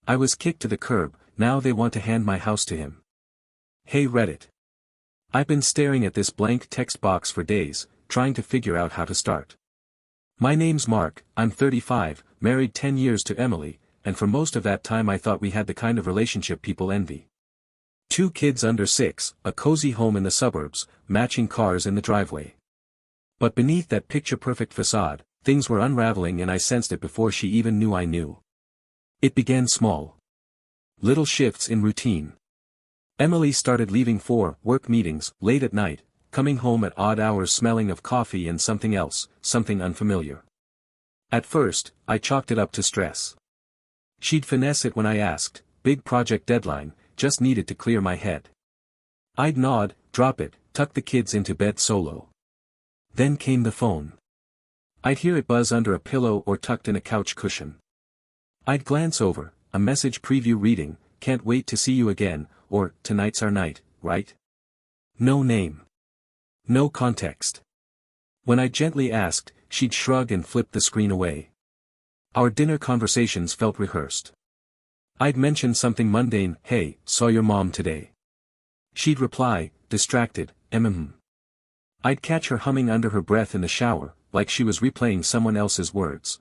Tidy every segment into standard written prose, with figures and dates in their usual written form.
I was kicked to the curb, now they want to hand my house to him. Hey Reddit. I've been staring at this blank text box for days, trying to figure out how to start. My name's Mark, I'm 35, married 10 years to Emily, and for most of that time I thought we had the kind of relationship people envy. 2 kids under 6, a cozy home in the suburbs, matching cars in the driveway. But beneath that picture-perfect facade, things were unraveling and I sensed it before she even knew I knew. It began small. Little shifts in routine. Emily started leaving for work meetings late at night, coming home at odd hours smelling of coffee and something else, something unfamiliar. At first, I chalked it up to stress. She'd finesse it when I asked, big project deadline, just needed to clear my head. I'd nod, drop it, tuck the kids into bed solo. Then came the phone. I'd hear it buzz under a pillow or tucked in a couch cushion. I'd glance over, a message preview reading, can't wait to see you again, or, tonight's our night, right? No name. No context. When I gently asked, she'd shrug and flip the screen away. Our dinner conversations felt rehearsed. I'd mention something mundane, hey, saw your mom today. She'd reply, distracted, I'd catch her humming under her breath in the shower, like she was replaying someone else's words.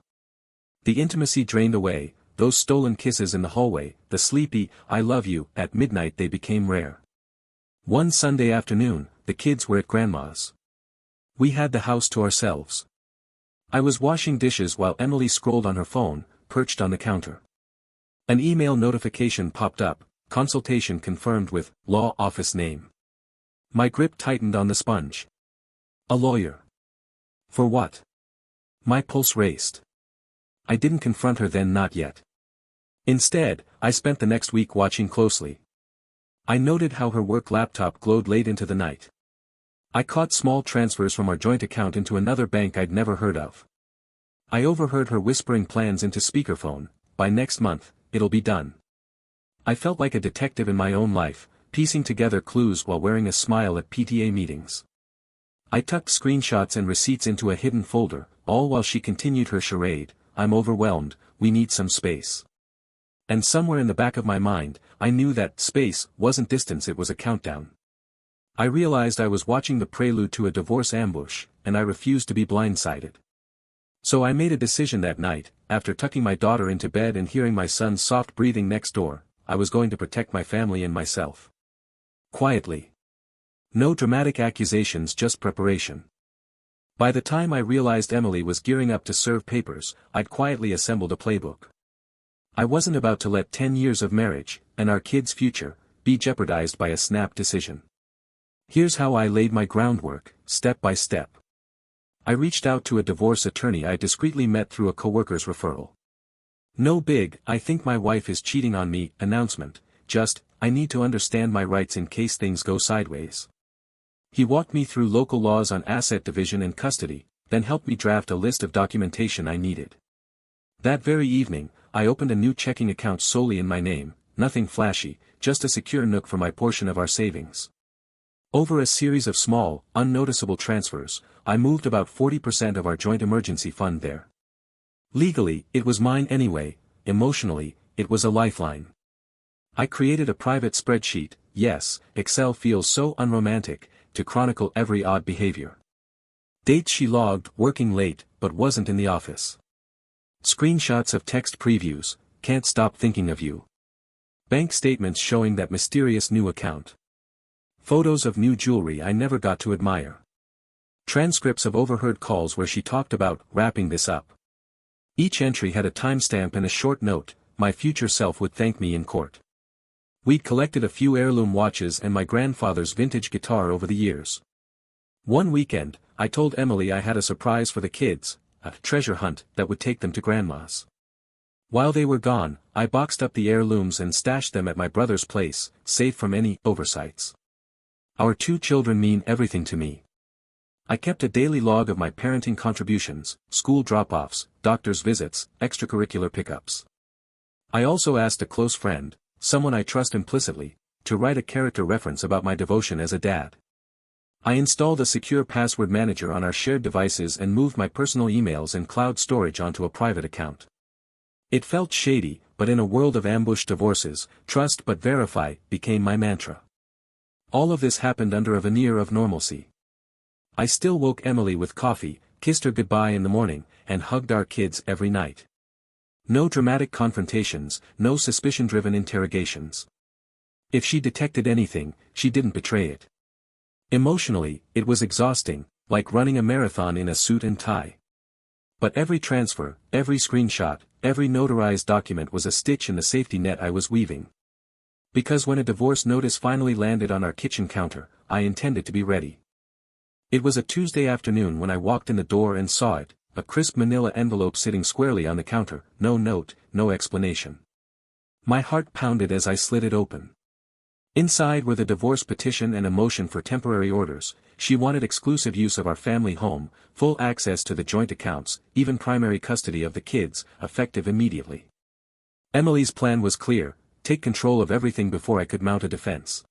The intimacy drained away, those stolen kisses in the hallway, the sleepy, I love you, at midnight they became rare. One Sunday afternoon, the kids were at Grandma's. We had the house to ourselves. I was washing dishes while Emily scrolled on her phone, perched on the counter. An email notification popped up, consultation confirmed with, law office name. My grip tightened on the sponge. A lawyer. For what? My pulse raced. I didn't confront her then, not yet. Instead, I spent the next week watching closely. I noted how her work laptop glowed late into the night. I caught small transfers from our joint account into another bank I'd never heard of. I overheard her whispering plans into speakerphone, by next month, it'll be done. I felt like a detective in my own life, piecing together clues while wearing a smile at PTA meetings. I tucked screenshots and receipts into a hidden folder, all while she continued her charade, I'm overwhelmed, we need some space. And somewhere in the back of my mind, I knew that space wasn't distance, it was a countdown. I realized I was watching the prelude to a divorce ambush, and I refused to be blindsided. So I made a decision that night, after tucking my daughter into bed and hearing my son's soft breathing next door, I was going to protect my family and myself. Quietly. No dramatic accusations, just preparation. By the time I realized Emily was gearing up to serve papers, I'd quietly assembled a playbook. I wasn't about to let 10 years of marriage, and our kids' future, be jeopardized by a snap decision. Here's how I laid my groundwork, step by step. I reached out to a divorce attorney I discreetly met through a coworker's referral. No big, I think my wife is cheating on me, announcement, just, I need to understand my rights in case things go sideways. He walked me through local laws on asset division and custody, then helped me draft a list of documentation I needed. That very evening, I opened a new checking account solely in my name, nothing flashy, just a secure nook for my portion of our savings. Over a series of small, unnoticeable transfers, I moved about 40% of our joint emergency fund there. Legally, it was mine anyway, emotionally, it was a lifeline. I created a private spreadsheet, yes, Excel feels so unromantic, to chronicle every odd behavior. Dates she logged, working late, but wasn't in the office. Screenshots of text previews, can't stop thinking of you. Bank statements showing that mysterious new account. Photos of new jewelry I never got to admire. Transcripts of overheard calls where she talked about wrapping this up. Each entry had a timestamp and a short note, my future self would thank me in court. We'd collected a few heirloom watches and my grandfather's vintage guitar over the years. One weekend, I told Emily I had a surprise for the kids, a treasure hunt that would take them to Grandma's. While they were gone, I boxed up the heirlooms and stashed them at my brother's place, safe from any oversights. Our 2 children mean everything to me. I kept a daily log of my parenting contributions, school drop-offs, doctor's visits, extracurricular pickups. I also asked a close friend, someone I trust implicitly, to write a character reference about my devotion as a dad. I installed a secure password manager on our shared devices and moved my personal emails and cloud storage onto a private account. It felt shady, but in a world of ambushed divorces, trust but verify became my mantra. All of this happened under a veneer of normalcy. I still woke Emily with coffee, kissed her goodbye in the morning, and hugged our kids every night. No dramatic confrontations, no suspicion-driven interrogations. If she detected anything, she didn't betray it. Emotionally, it was exhausting, like running a marathon in a suit and tie. But every transfer, every screenshot, every notarized document was a stitch in the safety net I was weaving. Because when a divorce notice finally landed on our kitchen counter, I intended to be ready. It was a Tuesday afternoon when I walked in the door and saw it, a crisp manila envelope sitting squarely on the counter, no note, no explanation. My heart pounded as I slid it open. Inside were the divorce petition and a motion for temporary orders. She wanted exclusive use of our family home, full access to the joint accounts, even primary custody of the kids, effective immediately. Emily's plan was clear: take control of everything before I could mount a defense.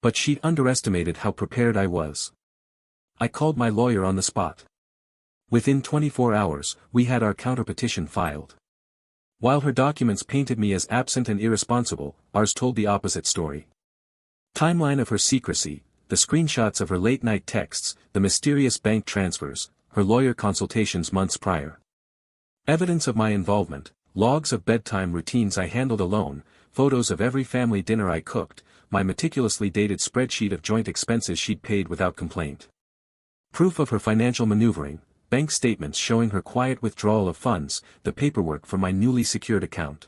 But she'd underestimated how prepared I was. I called my lawyer on the spot. Within 24 hours, we had our counterpetition filed. While her documents painted me as absent and irresponsible, ours told the opposite story. Timeline of her secrecy, the screenshots of her late-night texts, the mysterious bank transfers, her lawyer consultations months prior. Evidence of my involvement, logs of bedtime routines I handled alone, photos of every family dinner I cooked, my meticulously dated spreadsheet of joint expenses she'd paid without complaint. Proof of her financial maneuvering, bank statements showing her quiet withdrawal of funds, the paperwork for my newly secured account.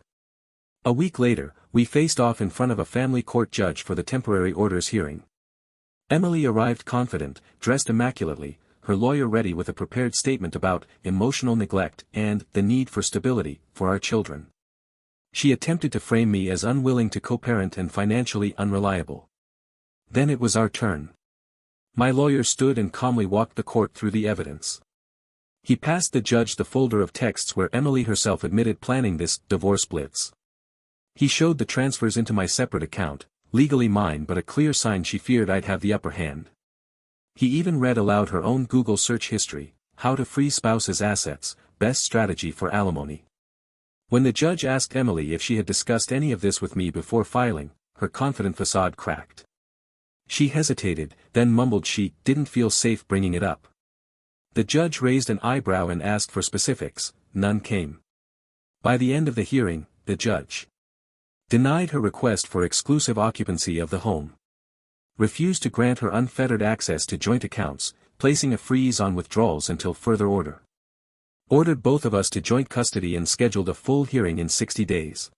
A week later, we faced off in front of a family court judge for the temporary orders hearing. Emily arrived confident, dressed immaculately, her lawyer ready with a prepared statement about emotional neglect and the need for stability for our children. She attempted to frame me as unwilling to co-parent and financially unreliable. Then it was our turn. My lawyer stood and calmly walked the court through the evidence. He passed the judge the folder of texts where Emily herself admitted planning this divorce blitz. He showed the transfers into my separate account, legally mine but a clear sign she feared I'd have the upper hand. He even read aloud her own Google search history: how to free spouse's assets, best strategy for alimony. When the judge asked Emily if she had discussed any of this with me before filing, her confident facade cracked. She hesitated, then mumbled she didn't feel safe bringing it up. The judge raised an eyebrow and asked for specifics. None came. By the end of the hearing, the judge denied her request for exclusive occupancy of the home, refused to grant her unfettered access to joint accounts, placing a freeze on withdrawals until further order, ordered both of us to joint custody and scheduled a full hearing in 60 days.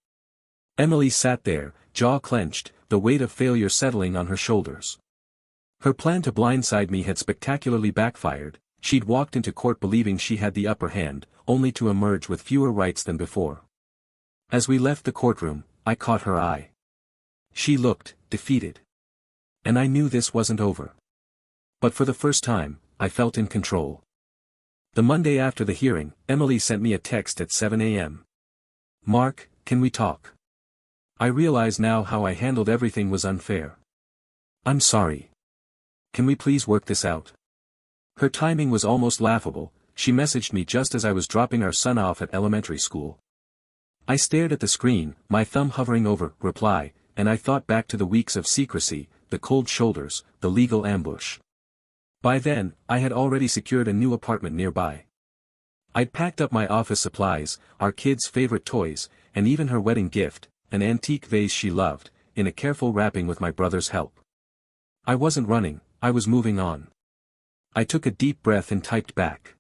Emily sat there, jaw clenched, the weight of failure settling on her shoulders. Her plan to blindside me had spectacularly backfired. She'd walked into court believing she had the upper hand, only to emerge with fewer rights than before. As we left the courtroom, I caught her eye. She looked defeated. And I knew this wasn't over. But for the first time, I felt in control. The Monday after the hearing, Emily sent me a text at 7 a.m. "Mark, can we talk? I realize now how I handled everything was unfair. I'm sorry. Can we please work this out?" Her timing was almost laughable. She messaged me just as I was dropping our son off at elementary school. I stared at the screen, my thumb hovering over reply, and I thought back to the weeks of secrecy, the cold shoulders, the legal ambush. By then, I had already secured a new apartment nearby. I'd packed up my office supplies, our kids' favorite toys, and even her wedding gift, an antique vase she loved, in a careful wrapping with my brother's help. I wasn't running, I was moving on. I took a deep breath and typed back.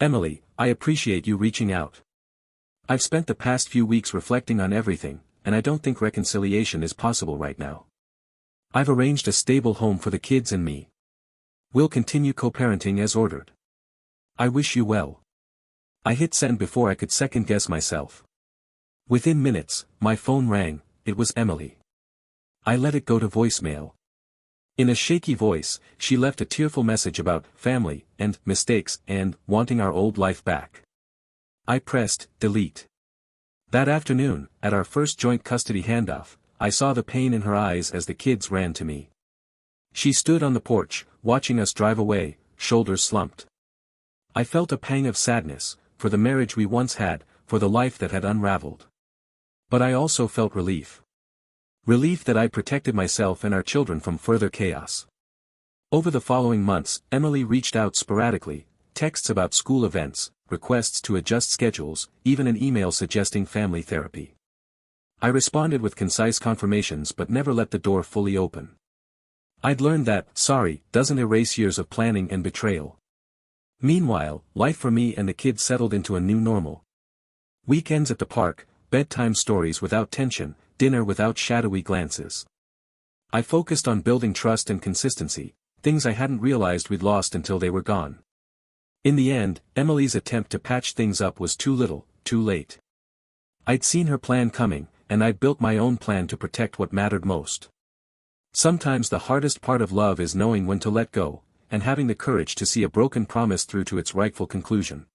"Emily, I appreciate you reaching out. I've spent the past few weeks reflecting on everything, and I don't think reconciliation is possible right now. I've arranged a stable home for the kids and me. We'll continue co-parenting as ordered. I wish you well." I hit send before I could second-guess myself. Within minutes, my phone rang. It was Emily. I let it go to voicemail. In a shaky voice, she left a tearful message about family, and mistakes, and wanting our old life back. I pressed delete. That afternoon, at our first joint custody handoff, I saw the pain in her eyes as the kids ran to me. She stood on the porch, watching us drive away, shoulders slumped. I felt a pang of sadness, for the marriage we once had, for the life that had unraveled. But I also felt relief. Relief that I protected myself and our children from further chaos. Over the following months, Emily reached out sporadically, texts about school events, requests to adjust schedules, even an email suggesting family therapy. I responded with concise confirmations but never let the door fully open. I'd learned that, sorry, doesn't erase years of planning and betrayal. Meanwhile, life for me and the kids settled into a new normal. Weekends at the park, bedtime stories without tension, dinner without shadowy glances. I focused on building trust and consistency, things I hadn't realized we'd lost until they were gone. In the end, Emily's attempt to patch things up was too little, too late. I'd seen her plan coming, and I'd built my own plan to protect what mattered most. Sometimes the hardest part of love is knowing when to let go, and having the courage to see a broken promise through to its rightful conclusion.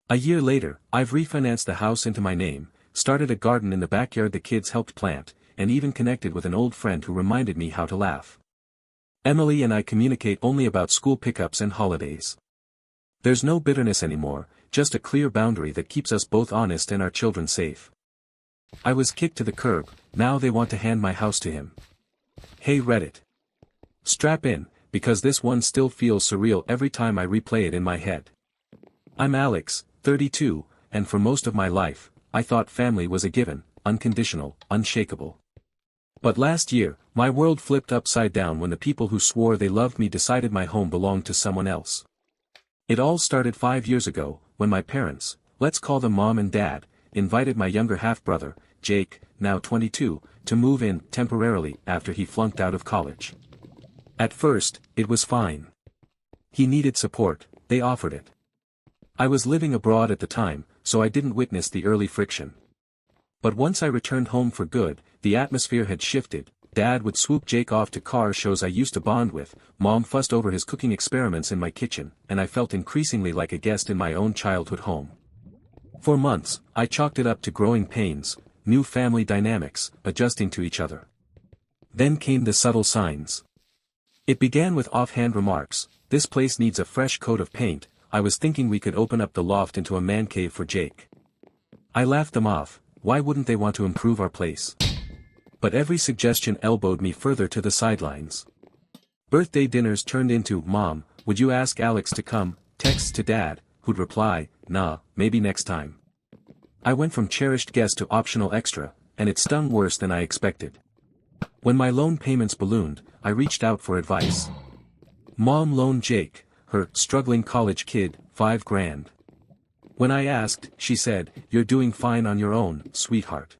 A year later, I've refinanced the house into my name, started a garden in the backyard the kids helped plant, and even connected with an old friend who reminded me how to laugh. Emily and I communicate only about school pickups and holidays. There's no bitterness anymore, just a clear boundary that keeps us both honest and our children safe. I was kicked to the curb, now they want to hand my house to him. Hey Reddit. Strap in, because this one still feels surreal every time I replay it in my head. I'm Alex, 32, and for most of my life, I thought family was a given, unconditional, unshakable. But last year, my world flipped upside down when the people who swore they loved me decided my home belonged to someone else. It all started 5 years ago, when my parents, let's call them mom and dad, invited my younger half-brother, Jake, now 22, to move in temporarily after he flunked out of college. At first, it was fine. He needed support, they offered it. I was living abroad at the time, so I didn't witness the early friction. But once I returned home for good, the atmosphere had shifted. Dad would swoop Jake off to car shows I used to bond with, Mom fussed over his cooking experiments in my kitchen, and I felt increasingly like a guest in my own childhood home. For months, I chalked it up to growing pains, new family dynamics, adjusting to each other. Then came the subtle signs. It began with offhand remarks, this place needs a fresh coat of paint. I was thinking we could open up the loft into a man cave for Jake. I laughed them off, why wouldn't they want to improve our place? But every suggestion elbowed me further to the sidelines. Birthday dinners turned into, Mom, would you ask Alex to come, texts to Dad, who'd reply, nah, maybe next time. I went from cherished guest to optional extra, and it stung worse than I expected. When my loan payments ballooned, I reached out for advice. Mom loaned Jake, her struggling college kid, $5,000. When I asked, she said, you're doing fine on your own, sweetheart.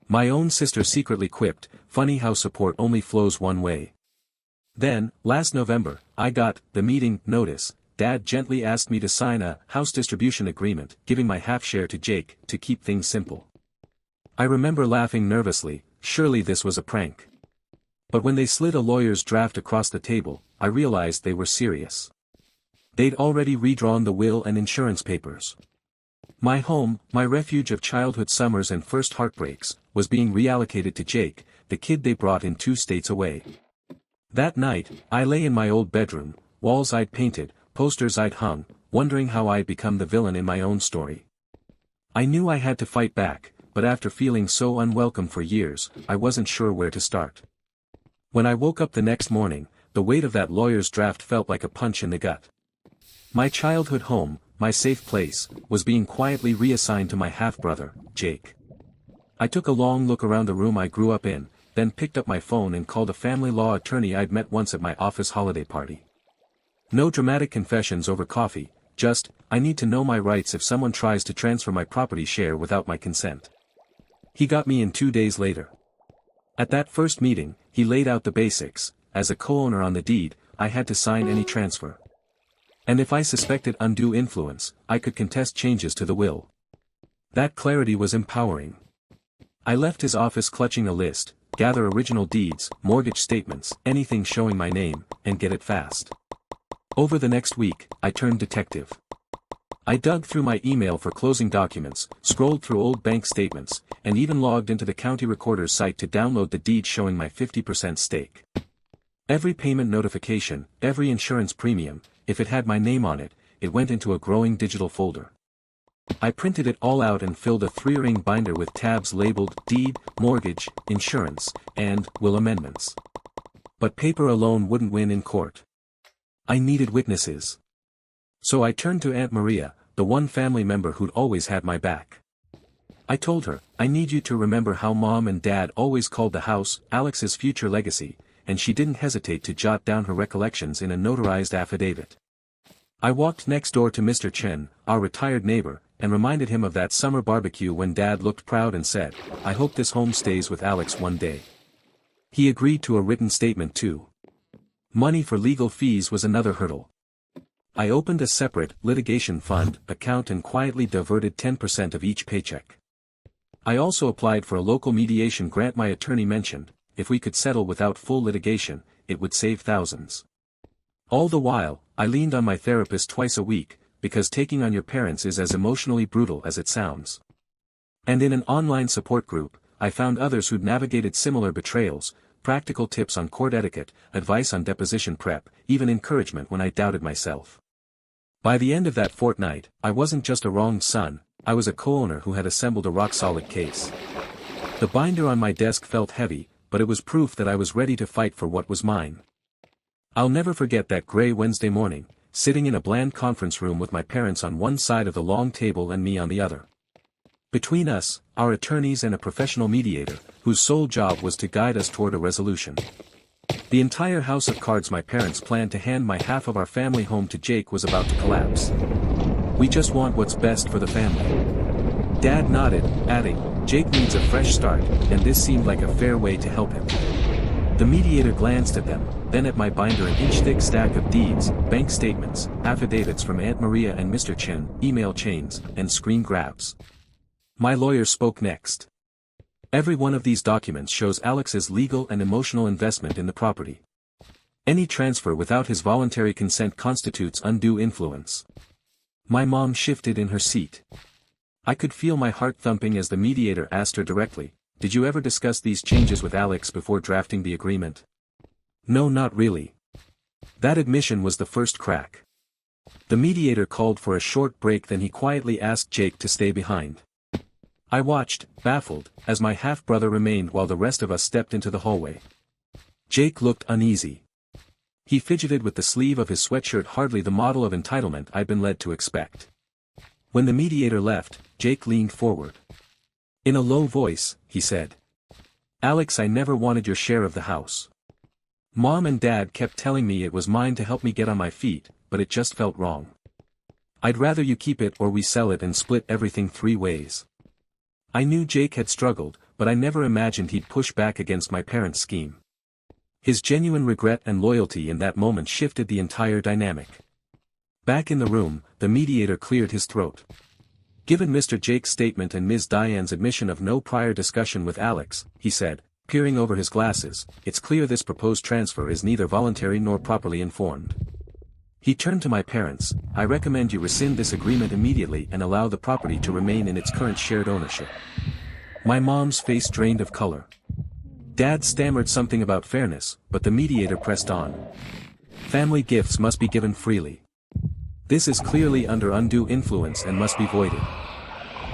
My own sister secretly quipped, funny how support only flows one way. Then, last November, I got the meeting notice. Dad gently asked me to sign a house distribution agreement, giving my half share to Jake, to keep things simple. I remember laughing nervously, surely this was a prank. But when they slid a lawyer's draft across the table, I realized they were serious. They'd already redrawn the will and insurance papers. My home, my refuge of childhood summers and first heartbreaks, was being reallocated to Jake, the kid they brought in 2 states away. That night, I lay in my old bedroom, walls I'd painted, posters I'd hung, wondering how I'd become the villain in my own story. I knew I had to fight back, but after feeling so unwelcome for years, I wasn't sure where to start. When I woke up the next morning, the weight of that lawyer's draft felt like a punch in the gut. My childhood home, my safe place, was being quietly reassigned to my half-brother, Jake. I took a long look around the room I grew up in, then picked up my phone and called a family law attorney I'd met once at my office holiday party. No dramatic confessions over coffee, just, I need to know my rights if someone tries to transfer my property share without my consent. He got me in 2 days later. At that first meeting, he laid out the basics. As a co-owner on the deed, I had to sign any transfer. And if I suspected undue influence, I could contest changes to the will. That clarity was empowering. I left his office clutching a list, gather original deeds, mortgage statements, anything showing my name, and get it fast. Over the next week, I turned detective. I dug through my email for closing documents, scrolled through old bank statements, and even logged into the county recorder's site to download the deed showing my 50% stake. Every payment notification, every insurance premium, if it had my name on it, it went into a growing digital folder. I printed it all out and filled a 3-ring binder with tabs labeled Deed, Mortgage, Insurance, and Will Amendments. But paper alone wouldn't win in court. I needed witnesses. So I turned to Aunt Maria, the one family member who'd always had my back. I told her, I need you to remember how Mom and Dad always called the house Alex's future legacy, and she didn't hesitate to jot down her recollections in a notarized affidavit. I walked next door to Mr. Chen, our retired neighbor, and reminded him of that summer barbecue when Dad looked proud and said, I hope this home stays with Alex one day. He agreed to a written statement too. Money for legal fees was another hurdle. I opened a separate litigation fund account and quietly diverted 10% of each paycheck. I also applied for a local mediation grant. My attorney mentioned, if we could settle without full litigation, it would save thousands. All the while, I leaned on my therapist twice a week, because taking on your parents is as emotionally brutal as it sounds. And in an online support group, I found others who'd navigated similar betrayals, practical tips on court etiquette, advice on deposition prep, even encouragement when I doubted myself. By the end of that fortnight, I wasn't just a wronged son, I was a co-owner who had assembled a rock-solid case. The binder on my desk felt heavy, but it was proof that I was ready to fight for what was mine. I'll never forget that gray Wednesday morning, sitting in a bland conference room with my parents on one side of the long table and me on the other. Between us, our attorneys and a professional mediator, whose sole job was to guide us toward a resolution. The entire house of cards my parents planned to hand my half of our family home to Jake was about to collapse. We just want what's best for the family. Dad nodded, adding, Jake needs a fresh start, and this seemed like a fair way to help him. The mediator glanced at them, then at my binder, an inch-thick stack of deeds, bank statements, affidavits from Aunt Maria and Mr. Chen, email chains, and screen grabs. My lawyer spoke next. Every one of these documents shows Alex's legal and emotional investment in the property. Any transfer without his voluntary consent constitutes undue influence. My mom shifted in her seat. I could feel my heart thumping as the mediator asked her directly, did you ever discuss these changes with Alex before drafting the agreement? No, not really. That admission was the first crack. The mediator called for a short break, then he quietly asked Jake to stay behind. I watched, baffled, as my half-brother remained while the rest of us stepped into the hallway. Jake looked uneasy. He fidgeted with the sleeve of his sweatshirt, hardly the model of entitlement I'd been led to expect. When the mediator left, Jake leaned forward. In a low voice, he said, Alex, I never wanted your share of the house. Mom and Dad kept telling me it was mine to help me get on my feet, but it just felt wrong. I'd rather you keep it or we sell it and split everything 3 ways. I knew Jake had struggled, but I never imagined he'd push back against my parents' scheme. His genuine regret and loyalty in that moment shifted the entire dynamic. Back in the room, the mediator cleared his throat. Given Mr. Jake's statement and Ms. Diane's admission of no prior discussion with Alex, he said, peering over his glasses, it's clear this proposed transfer is neither voluntary nor properly informed. He turned to my parents, I recommend you rescind this agreement immediately and allow the property to remain in its current shared ownership. My mom's face drained of color. Dad stammered something about fairness, but the mediator pressed on. Family gifts must be given freely. This is clearly under undue influence and must be voided.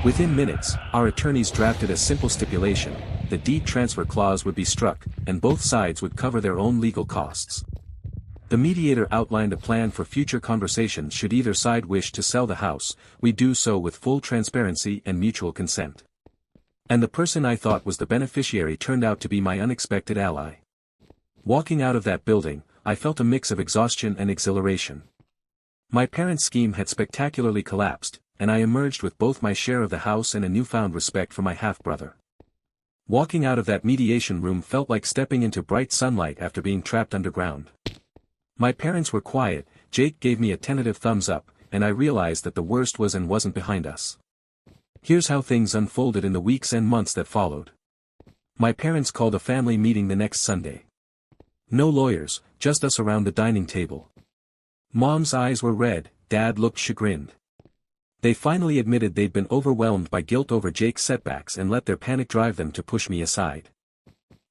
Within minutes, our attorneys drafted a simple stipulation, the deed transfer clause would be struck, and both sides would cover their own legal costs. The mediator outlined a plan for future conversations should either side wish to sell the house, we do so with full transparency and mutual consent. And the person I thought was the beneficiary turned out to be my unexpected ally. Walking out of that building, I felt a mix of exhaustion and exhilaration. My parents' scheme had spectacularly collapsed, and I emerged with both my share of the house and a newfound respect for my half-brother. Walking out of that mediation room felt like stepping into bright sunlight after being trapped underground. My parents were quiet, Jake gave me a tentative thumbs up, and I realized that the worst was and wasn't behind us. Here's how things unfolded in the weeks and months that followed. My parents called a family meeting the next Sunday. No lawyers, just us around the dining table. Mom's eyes were red, Dad looked chagrined. They finally admitted they'd been overwhelmed by guilt over Jake's setbacks and let their panic drive them to push me aside.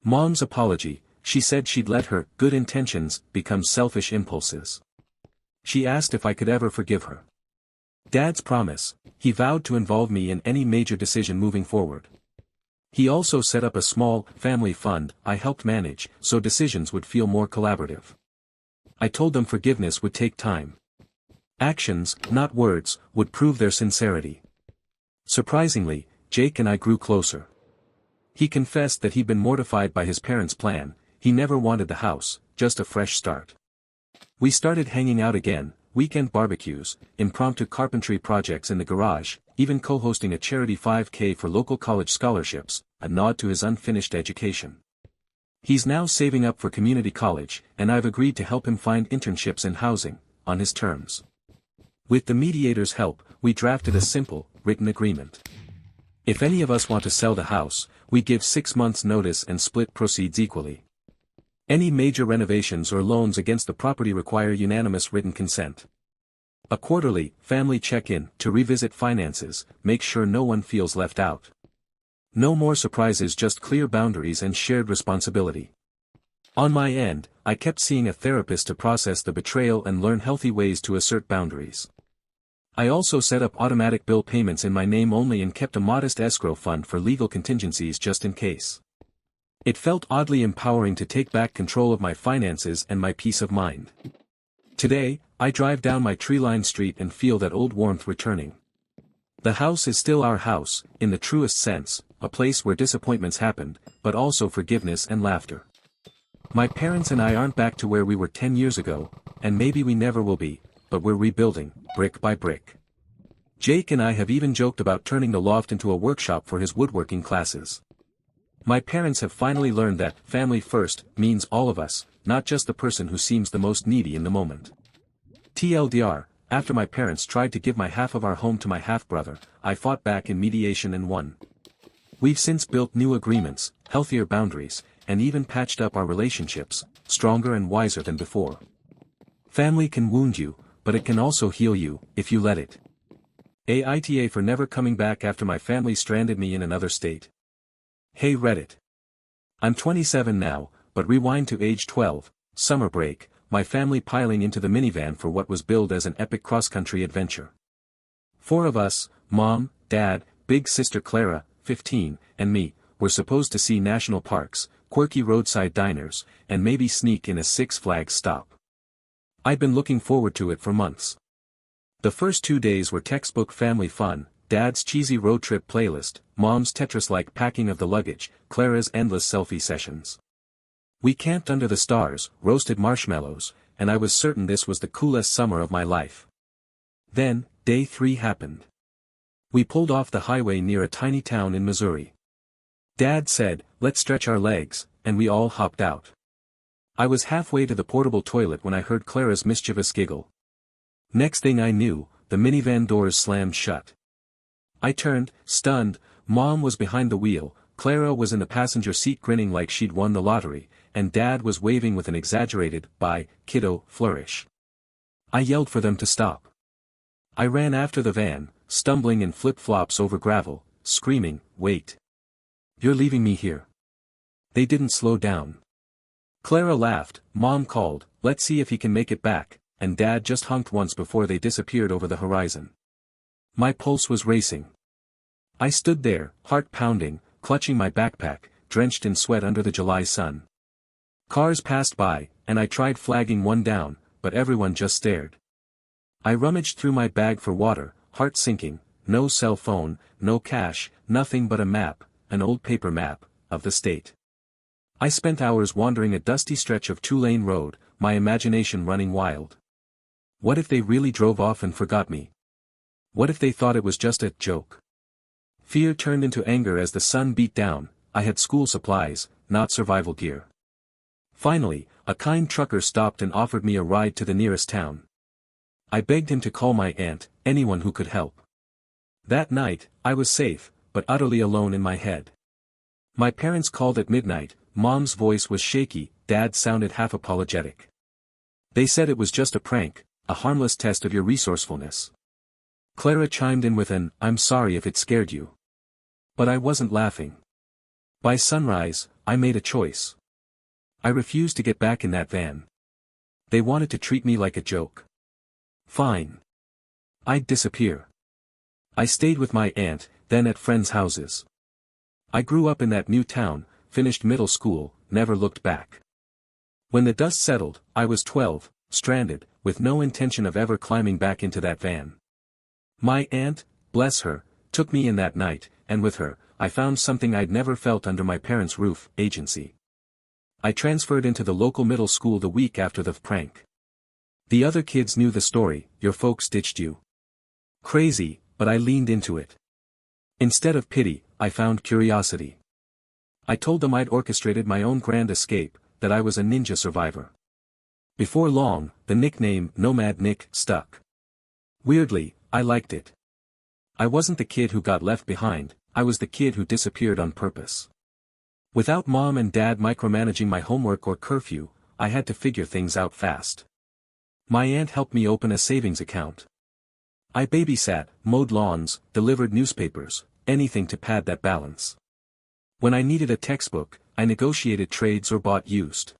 Mom's apology, she said she'd let her good intentions become selfish impulses. She asked if I could ever forgive her. Dad's promise: he vowed to involve me in any major decision moving forward. He also set up a small, family fund I helped manage, so decisions would feel more collaborative. I told them forgiveness would take time. Actions, not words, would prove their sincerity. Surprisingly, Jake and I grew closer. He confessed that he'd been mortified by his parents' plan. He never wanted the house, just a fresh start. We started hanging out again, weekend barbecues, impromptu carpentry projects in the garage, even co-hosting a charity 5K for local college scholarships, a nod to his unfinished education. He's now saving up for community college, and I've agreed to help him find internships in housing, on his terms. With the mediator's help, we drafted a simple, written agreement. If any of us want to sell the house, we give 6 months' notice and split proceeds equally. Any major renovations or loans against the property require unanimous written consent. A quarterly, family check-in, to revisit finances, make sure no one feels left out. No more surprises, just clear boundaries and shared responsibility. On my end, I kept seeing a therapist to process the betrayal and learn healthy ways to assert boundaries. I also set up automatic bill payments in my name only and kept a modest escrow fund for legal contingencies just in case. It felt oddly empowering to take back control of my finances and my peace of mind. Today, I drive down my tree-lined street and feel that old warmth returning. The house is still our house, in the truest sense, a place where disappointments happened, but also forgiveness and laughter. My parents and I aren't back to where we were 10 years ago, and maybe we never will be, but we're rebuilding, brick by brick. Jake and I have even joked about turning the loft into a workshop for his woodworking classes. My parents have finally learned that family first means all of us, not just the person who seems the most needy in the moment. TLDR, after my parents tried to give my half of our home to my half-brother, I fought back in mediation and won. We've since built new agreements, healthier boundaries, and even patched up our relationships, stronger and wiser than before. Family can wound you, but it can also heal you, if you let it. AITA for never coming back after my family stranded me in another state. Hey Reddit. I'm 27 now, but rewind to age 12, summer break, my family piling into the minivan for what was billed as an epic cross-country adventure. 4 of us, mom, dad, big sister Clara, 15, and me, were supposed to see national parks, quirky roadside diners, and maybe sneak in a Six Flags stop. I'd been looking forward to it for months. The first 2 days were textbook family fun, Dad's cheesy road trip playlist, Mom's Tetris-like packing of the luggage, Clara's endless selfie sessions. We camped under the stars, roasted marshmallows, and I was certain this was the coolest summer of my life. Then, day 3 happened. We pulled off the highway near a tiny town in Missouri. Dad said, "Let's stretch our legs," and we all hopped out. I was halfway to the portable toilet when I heard Clara's mischievous giggle. Next thing I knew, the minivan doors slammed shut. I turned, stunned. Mom was behind the wheel, Clara was in the passenger seat grinning like she'd won the lottery, and Dad was waving with an exaggerated, "Bye, kiddo," flourish. I yelled for them to stop. I ran after the van, stumbling in flip-flops over gravel, screaming, "Wait. You're leaving me here." They didn't slow down. Clara laughed. Mom called, "Let's see if he can make it back," and Dad just honked once before they disappeared over the horizon. My pulse was racing. I stood there, heart pounding, clutching my backpack, drenched in sweat under the July sun. Cars passed by, and I tried flagging one down, but everyone just stared. I rummaged through my bag for water, heart sinking, no cell phone, no cash, nothing but a map, an old paper map, of the state. I spent hours wandering a dusty stretch of 2-lane road, my imagination running wild. What if they really drove off and forgot me? What if they thought it was just a joke? Fear turned into anger as the sun beat down. I had school supplies, not survival gear. Finally, a kind trucker stopped and offered me a ride to the nearest town. I begged him to call my aunt, anyone who could help. That night, I was safe, but utterly alone in my head. My parents called at midnight. Mom's voice was shaky, Dad sounded half apologetic. They said it was just a prank, a harmless test of your resourcefulness. Clara chimed in with an, "I'm sorry if it scared you." But I wasn't laughing. By sunrise, I made a choice. I refused to get back in that van. They wanted to treat me like a joke. Fine. I'd disappear. I stayed with my aunt, then at friends' houses. I grew up in that new town, finished middle school, never looked back. When the dust settled, I was 12, stranded, with no intention of ever climbing back into that van. My aunt, bless her, took me in that night, and with her, I found something I'd never felt under my parents' roof: agency. I transferred into the local middle school the week after the prank. The other kids knew the story: your folks ditched you. Crazy, but I leaned into it. Instead of pity, I found curiosity. I told them I'd orchestrated my own grand escape, that I was a ninja survivor. Before long, the nickname Nomad Nick stuck. Weirdly, I liked it. I wasn't the kid who got left behind, I was the kid who disappeared on purpose. Without mom and dad micromanaging my homework or curfew, I had to figure things out fast. My aunt helped me open a savings account. I babysat, mowed lawns, delivered newspapers, anything to pad that balance. When I needed a textbook, I negotiated trades or bought used.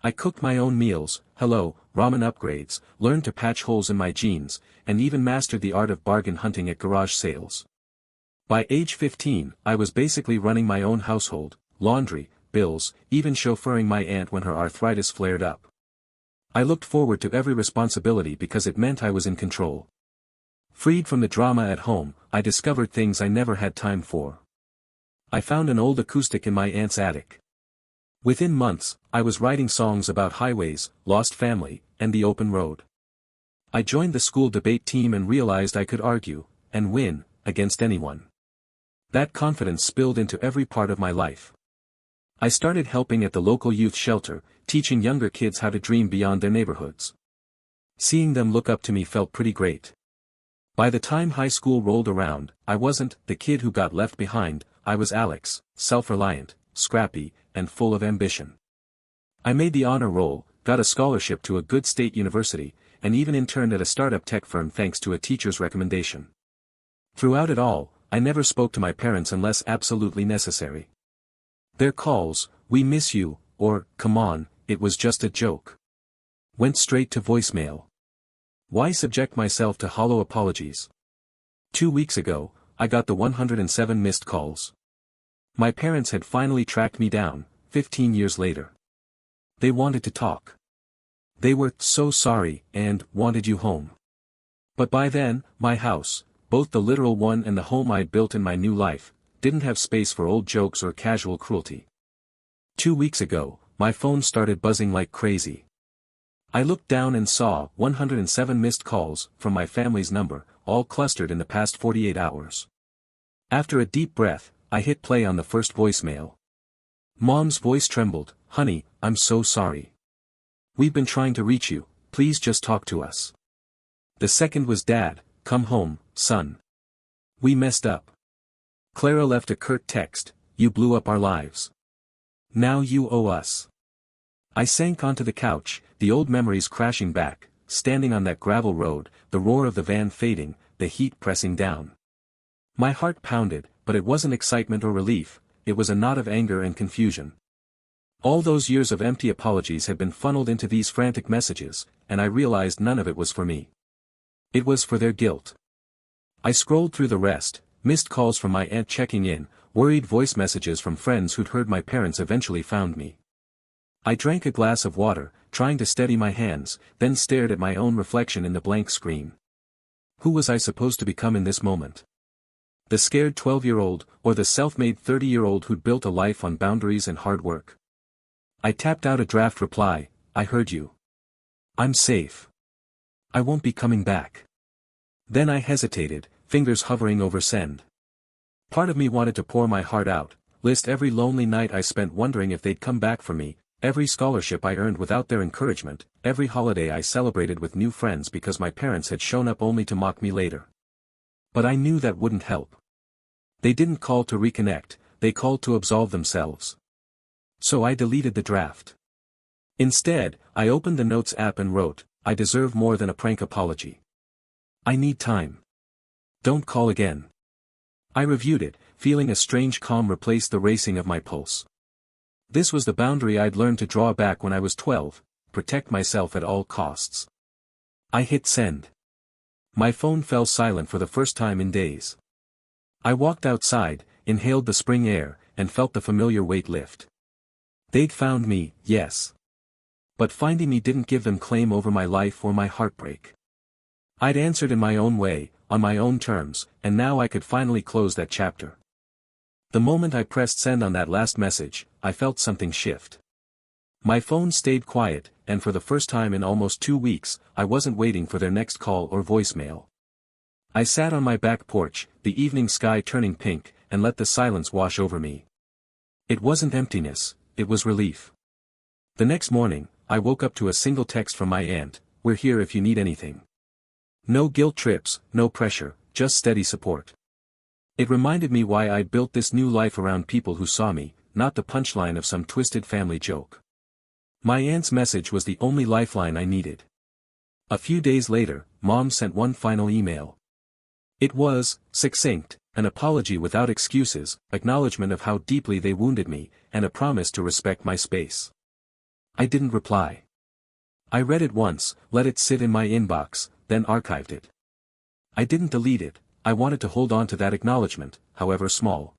I cooked my own meals, ramen upgrades, learned to patch holes in my jeans, and even mastered the art of bargain hunting at garage sales. By age 15, I was basically running my own household, laundry, bills, even chauffeuring my aunt when her arthritis flared up. I looked forward to every responsibility because it meant I was in control. Freed from the drama at home, I discovered things I never had time for. I found an old acoustic in my aunt's attic. Within months, I was writing songs about highways, lost family, and the open road. I joined the school debate team and realized I could argue, and win, against anyone. That confidence spilled into every part of my life. I started helping at the local youth shelter, teaching younger kids how to dream beyond their neighborhoods. Seeing them look up to me felt pretty great. By the time high school rolled around, I wasn't the kid who got left behind, I was Alex, self-reliant, scrappy, and full of ambition. I made the honor roll, got a scholarship to a good state university, and even interned at a startup tech firm thanks to a teacher's recommendation. Throughout it all, I never spoke to my parents unless absolutely necessary. Their calls, "We miss you," or, "Come on, it was just a joke," went straight to voicemail. Why subject myself to hollow apologies? 2 weeks ago, I got the 107 missed calls. My parents had finally tracked me down, 15 years later. They wanted to talk. They were so sorry and wanted you home. But by then, my house, both the literal one and the home I'd built in my new life, didn't have space for old jokes or casual cruelty. 2 weeks ago, my phone started buzzing like crazy. I looked down and saw 107 missed calls from my family's number, all clustered in the past 48 hours. After a deep breath, I hit play on the first voicemail. Mom's voice trembled. "Honey, I'm so sorry. We've been trying to reach you, please just talk to us." The second was Dad. "Come home, son. We messed up. Clara left a curt text, you blew up our lives. Now you owe us." I sank onto the couch, the old memories crashing back, standing on that gravel road, the roar of the van fading, the heat pressing down. My heart pounded, but it wasn't excitement or relief, it was a knot of anger and confusion. All those years of empty apologies had been funneled into these frantic messages, and I realized none of it was for me. It was for their guilt. I scrolled through the rest, missed calls from my aunt checking in, worried voice messages from friends who'd heard my parents eventually found me. I drank a glass of water, trying to steady my hands, then stared at my own reflection in the blank screen. Who was I supposed to become in this moment? The scared 12-year-old, or the self-made 30-year-old who'd built a life on boundaries and hard work? I tapped out a draft reply, "I heard you. I'm safe. I won't be coming back." Then I hesitated, fingers hovering over send. Part of me wanted to pour my heart out, list every lonely night I spent wondering if they'd come back for me, every scholarship I earned without their encouragement, every holiday I celebrated with new friends because my parents had shown up only to mock me later. But I knew that wouldn't help. They didn't call to reconnect, they called to absolve themselves. So I deleted the draft. Instead, I opened the Notes app and wrote, "I deserve more than a prank apology. I need time. Don't call again." I reviewed it, feeling a strange calm replace the racing of my pulse. This was the boundary I'd learned to draw back when I was 12, protect myself at all costs. I hit send. My phone fell silent for the first time in days. I walked outside, inhaled the spring air, and felt the familiar weight lift. They'd found me, yes. But finding me didn't give them claim over my life or my heartbreak. I'd answered in my own way, on my own terms, and now I could finally close that chapter. The moment I pressed send on that last message, I felt something shift. My phone stayed quiet, and for the first time in almost 2 weeks, I wasn't waiting for their next call or voicemail. I sat on my back porch, the evening sky turning pink, and let the silence wash over me. It wasn't emptiness, it was relief. The next morning, I woke up to a single text from my aunt, "We're here if you need anything." No guilt trips, no pressure, just steady support. It reminded me why I'd built this new life around people who saw me, not the punchline of some twisted family joke. My aunt's message was the only lifeline I needed. A few days later, Mom sent one final email. It was succinct, an apology without excuses, acknowledgement of how deeply they wounded me, and a promise to respect my space. I didn't reply. I read it once, let it sit in my inbox, then archived it. I didn't delete it, I wanted to hold on to that acknowledgement, however small.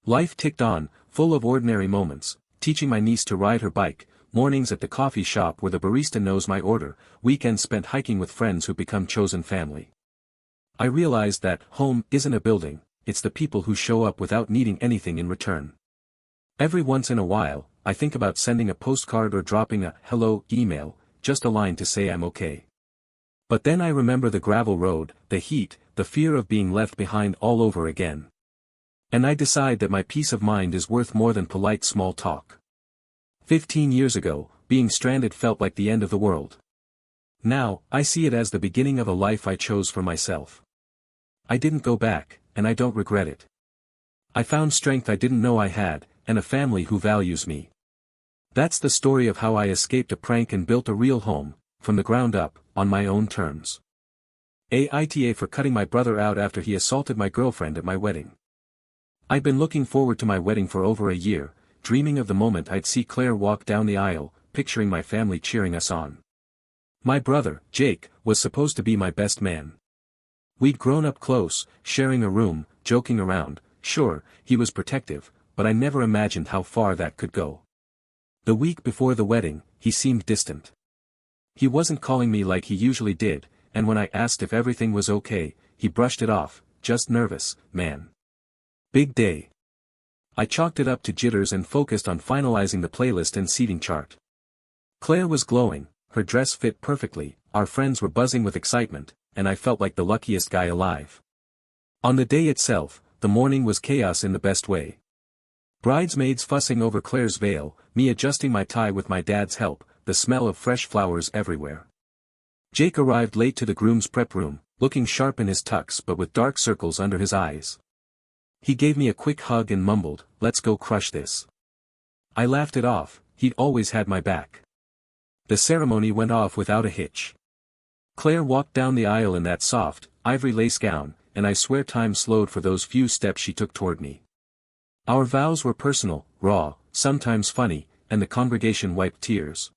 Life ticked on, full of ordinary moments, teaching my niece to ride her bike, mornings at the coffee shop where the barista knows my order, weekends spent hiking with friends who become chosen family. I realized that home isn't a building, it's the people who show up without needing anything in return. Every once in a while, I think about sending a postcard or dropping a hello email, just a line to say I'm okay. But then I remember the gravel road, the heat, the fear of being left behind all over again. And I decide that my peace of mind is worth more than polite small talk. 15 years ago, being stranded felt like the end of the world. Now, I see it as the beginning of a life I chose for myself. I didn't go back, and I don't regret it. I found strength I didn't know I had, and a family who values me. That's the story of how I escaped a prank and built a real home, from the ground up, on my own terms. AITA for cutting my brother out after he assaulted my girlfriend at my wedding. I'd been looking forward to my wedding for over a year, dreaming of the moment I'd see Claire walk down the aisle, picturing my family cheering us on. My brother, Jake, was supposed to be my best man. We'd grown up close, sharing a room, joking around. Sure, he was protective, but I never imagined how far that could go. The week before the wedding, he seemed distant. He wasn't calling me like he usually did, and when I asked if everything was okay, he brushed it off, just nervous, man. Big day. I chalked it up to jitters and focused on finalizing the playlist and seating chart. Claire was glowing, her dress fit perfectly, our friends were buzzing with excitement, and I felt like the luckiest guy alive. On the day itself, the morning was chaos in the best way. Bridesmaids fussing over Claire's veil, me adjusting my tie with my dad's help, the smell of fresh flowers everywhere. Jake arrived late to the groom's prep room, looking sharp in his tux but with dark circles under his eyes. He gave me a quick hug and mumbled, "Let's go crush this." I laughed it off, he'd always had my back. The ceremony went off without a hitch. Claire walked down the aisle in that soft, ivory lace gown, and I swear time slowed for those few steps she took toward me. Our vows were personal, raw, sometimes funny, and the congregation wiped tears.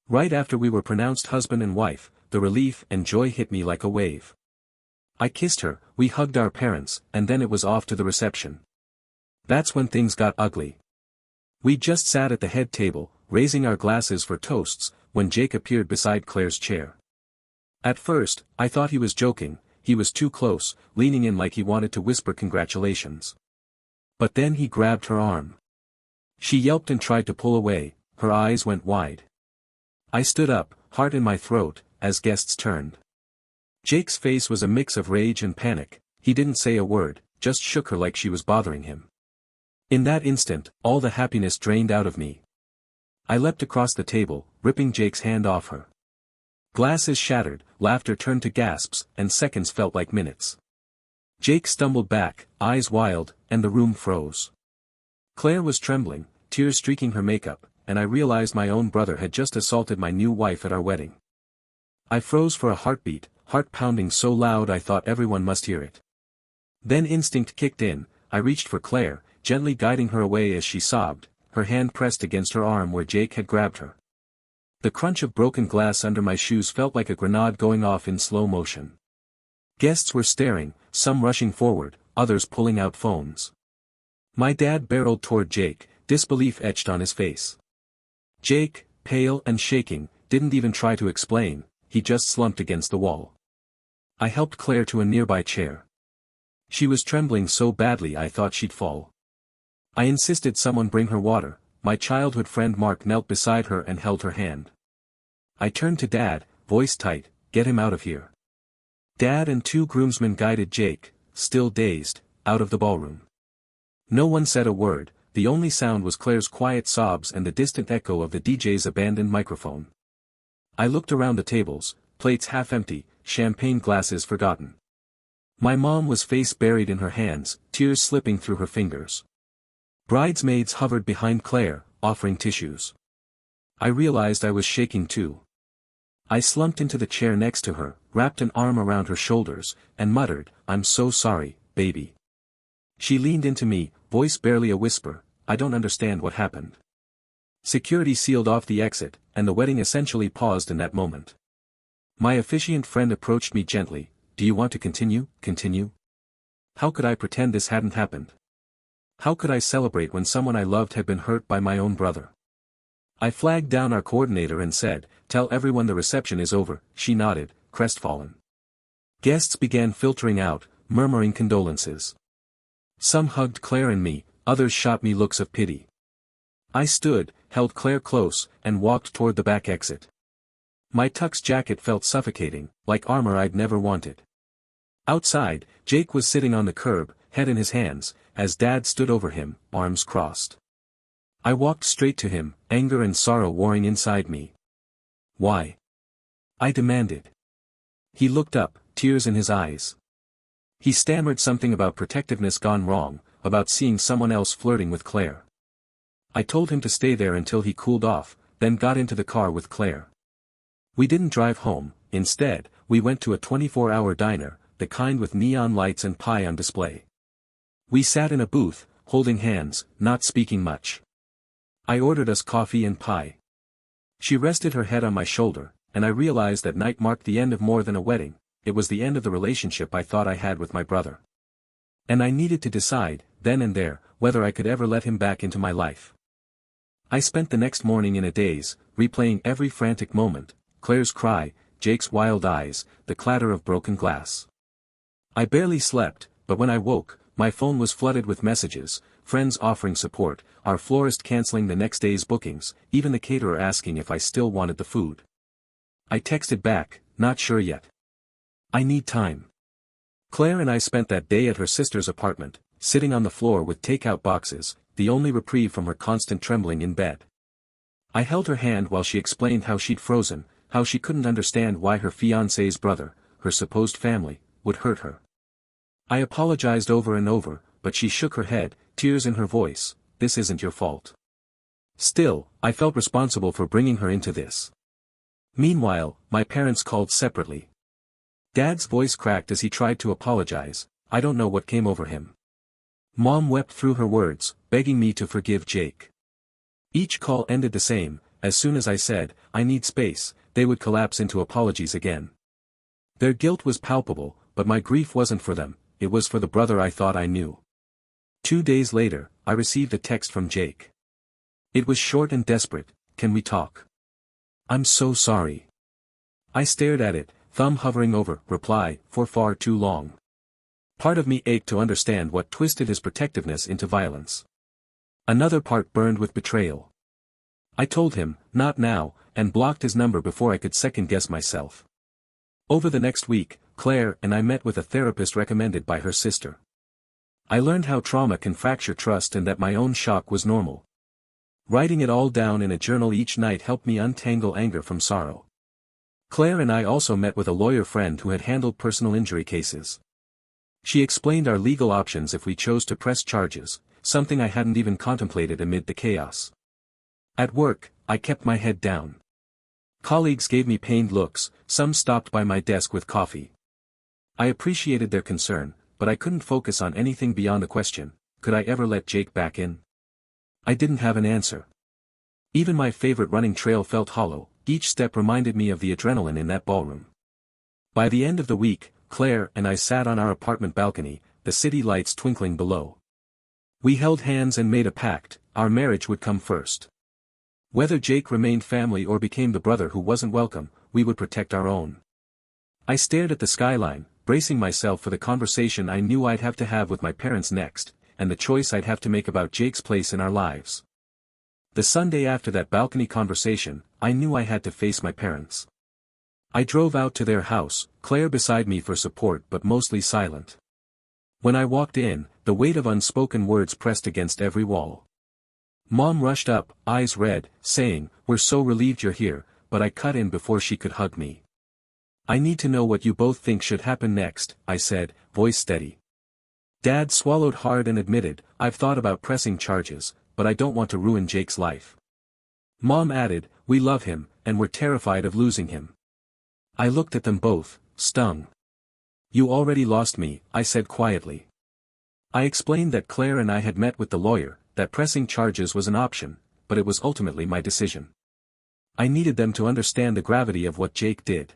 Right after we were pronounced husband and wife, the relief and joy hit me like a wave. I kissed her, we hugged our parents, and then it was off to the reception. That's when things got ugly. We just sat at the head table, raising our glasses for toasts, when Jake appeared beside Claire's chair. At first, I thought he was joking, he was too close, leaning in like he wanted to whisper congratulations. But then he grabbed her arm. She yelped and tried to pull away, her eyes went wide. I stood up, heart in my throat, as guests turned. Jake's face was a mix of rage and panic, he didn't say a word, just shook her like she was bothering him. In that instant, all the happiness drained out of me. I leapt across the table, ripping Jake's hand off her. Glasses shattered, laughter turned to gasps, and seconds felt like minutes. Jake stumbled back, eyes wild, and the room froze. Claire was trembling, tears streaking her makeup, and I realized my own brother had just assaulted my new wife at our wedding. I froze for a heartbeat, heart pounding so loud I thought everyone must hear it. Then instinct kicked in, I reached for Claire, gently guiding her away as she sobbed, her hand pressed against her arm where Jake had grabbed her. The crunch of broken glass under my shoes felt like a grenade going off in slow motion. Guests were staring, some rushing forward, others pulling out phones. My dad barreled toward Jake, disbelief etched on his face. Jake, pale and shaking, didn't even try to explain, he just slumped against the wall. I helped Claire to a nearby chair. She was trembling so badly I thought she'd fall. I insisted someone bring her water. My childhood friend Mark knelt beside her and held her hand. I turned to Dad, voice tight, "Get him out of here." Dad and two groomsmen guided Jake, still dazed, out of the ballroom. No one said a word, the only sound was Claire's quiet sobs and the distant echo of the DJ's abandoned microphone. I looked around the tables, plates half empty, champagne glasses forgotten. My mom was face buried in her hands, tears slipping through her fingers. Bridesmaids hovered behind Claire, offering tissues. I realized I was shaking too. I slumped into the chair next to her, wrapped an arm around her shoulders, and muttered, "I'm so sorry, baby." She leaned into me, voice barely a whisper, "I don't understand what happened." Security sealed off the exit, and the wedding essentially paused in that moment. My officiant friend approached me gently, "Do you want to continue?" "Continue?" How could I pretend this hadn't happened? How could I celebrate when someone I loved had been hurt by my own brother? I flagged down our coordinator and said, "Tell everyone the reception is over." She nodded, crestfallen. Guests began filtering out, murmuring condolences. Some hugged Claire and me, others shot me looks of pity. I stood, held Claire close, and walked toward the back exit. My tux jacket felt suffocating, like armor I'd never wanted. Outside, Jake was sitting on the curb, head in his hands, as Dad stood over him, arms crossed. I walked straight to him, anger and sorrow warring inside me. "Why?" I demanded. He looked up, tears in his eyes. He stammered something about protectiveness gone wrong, about seeing someone else flirting with Claire. I told him to stay there until he cooled off, then got into the car with Claire. We didn't drive home, instead, we went to a 24-hour diner, the kind with neon lights and pie on display. We sat in a booth, holding hands, not speaking much. I ordered us coffee and pie. She rested her head on my shoulder, and I realized that night marked the end of more than a wedding, it was the end of the relationship I thought I had with my brother. And I needed to decide, then and there, whether I could ever let him back into my life. I spent the next morning in a daze, replaying every frantic moment, Claire's cry, Jake's wild eyes, the clatter of broken glass. I barely slept, but when I woke, my phone was flooded with messages, friends offering support, our florist canceling the next day's bookings, even the caterer asking if I still wanted the food. I texted back, "Not sure yet. I need time." Claire and I spent that day at her sister's apartment, sitting on the floor with takeout boxes, the only reprieve from her constant trembling in bed. I held her hand while she explained how she'd frozen, how she couldn't understand why her fiancé's brother, her supposed family, would hurt her. I apologized over and over, but she shook her head, tears in her voice, "This isn't your fault." Still, I felt responsible for bringing her into this. Meanwhile, my parents called separately. Dad's voice cracked as he tried to apologize, I don't know what came over him. Mom wept through her words, begging me to forgive Jake. Each call ended the same, as soon as I said, "I need space," they would collapse into apologies again. Their guilt was palpable, but my grief wasn't for them, it was for the brother I thought I knew. 2 days later, I received a text from Jake. It was short and desperate, "Can we talk? I'm so sorry." I stared at it, thumb hovering over reply for far too long. Part of me ached to understand what twisted his protectiveness into violence. Another part burned with betrayal. I told him, "Not now," and blocked his number before I could second-guess myself. Over the next week, Claire and I met with a therapist recommended by her sister. I learned how trauma can fracture trust and that my own shock was normal. Writing it all down in a journal each night helped me untangle anger from sorrow. Claire and I also met with a lawyer friend who had handled personal injury cases. She explained our legal options if we chose to press charges, something I hadn't even contemplated amid the chaos. At work, I kept my head down. Colleagues gave me pained looks, some stopped by my desk with coffee. I appreciated their concern, but I couldn't focus on anything beyond the question, could I ever let Jake back in? I didn't have an answer. Even my favorite running trail felt hollow, each step reminded me of the adrenaline in that ballroom. By the end of the week, Claire and I sat on our apartment balcony, the city lights twinkling below. We held hands and made a pact: our marriage would come first. Whether Jake remained family or became the brother who wasn't welcome, we would protect our own. I stared at the skyline, bracing myself for the conversation I knew I'd have to have with my parents next, and the choice I'd have to make about Jake's place in our lives. The Sunday after that balcony conversation, I knew I had to face my parents. I drove out to their house, Claire beside me for support but mostly silent. When I walked in, the weight of unspoken words pressed against every wall. Mom rushed up, eyes red, saying, "We're so relieved you're here," but I cut in before she could hug me. "I need to know what you both think should happen next," I said, voice steady. Dad swallowed hard and admitted, "I've thought about pressing charges, but I don't want to ruin Jake's life." Mom added, "We love him, and we're terrified of losing him." I looked at them both, stung. "You already lost me," I said quietly. I explained that Claire and I had met with the lawyer, that pressing charges was an option, but it was ultimately my decision. I needed them to understand the gravity of what Jake did.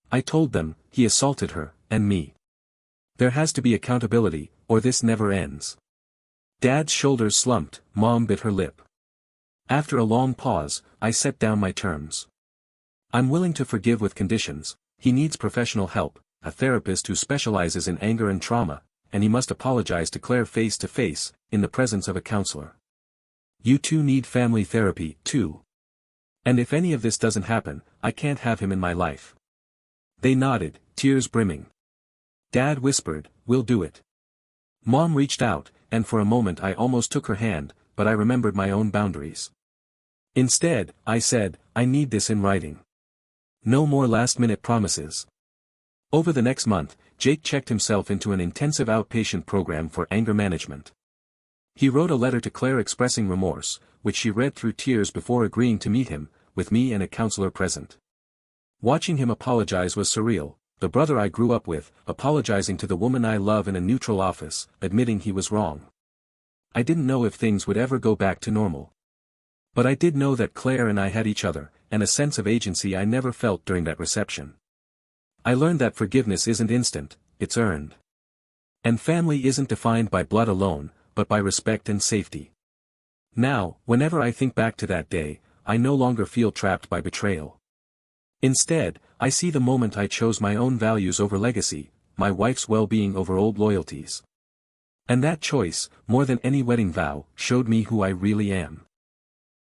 I told them, he assaulted her, and me. There has to be accountability, or this never ends. Dad's shoulders slumped, Mom bit her lip. After a long pause, I set down my terms. "I'm willing to forgive with conditions. He needs professional help, a therapist who specializes in anger and trauma, and he must apologize to Claire face to face, in the presence of a counselor. You two need family therapy, too. And if any of this doesn't happen, I can't have him in my life." They nodded, tears brimming. Dad whispered, "We'll do it." Mom reached out, and for a moment I almost took her hand, but I remembered my own boundaries. Instead, I said, "I need this in writing. No more last-minute promises." Over the next month, Jake checked himself into an intensive outpatient program for anger management. He wrote a letter to Claire expressing remorse, which she read through tears before agreeing to meet him, with me and a counselor present. Watching him apologize was surreal, the brother I grew up with, apologizing to the woman I love in a neutral office, admitting he was wrong. I didn't know if things would ever go back to normal. But I did know that Claire and I had each other, and a sense of agency I never felt during that reception. I learned that forgiveness isn't instant, it's earned. And family isn't defined by blood alone, but by respect and safety. Now, whenever I think back to that day, I no longer feel trapped by betrayal. Instead, I see the moment I chose my own values over legacy, my wife's well-being over old loyalties. And that choice, more than any wedding vow, showed me who I really am.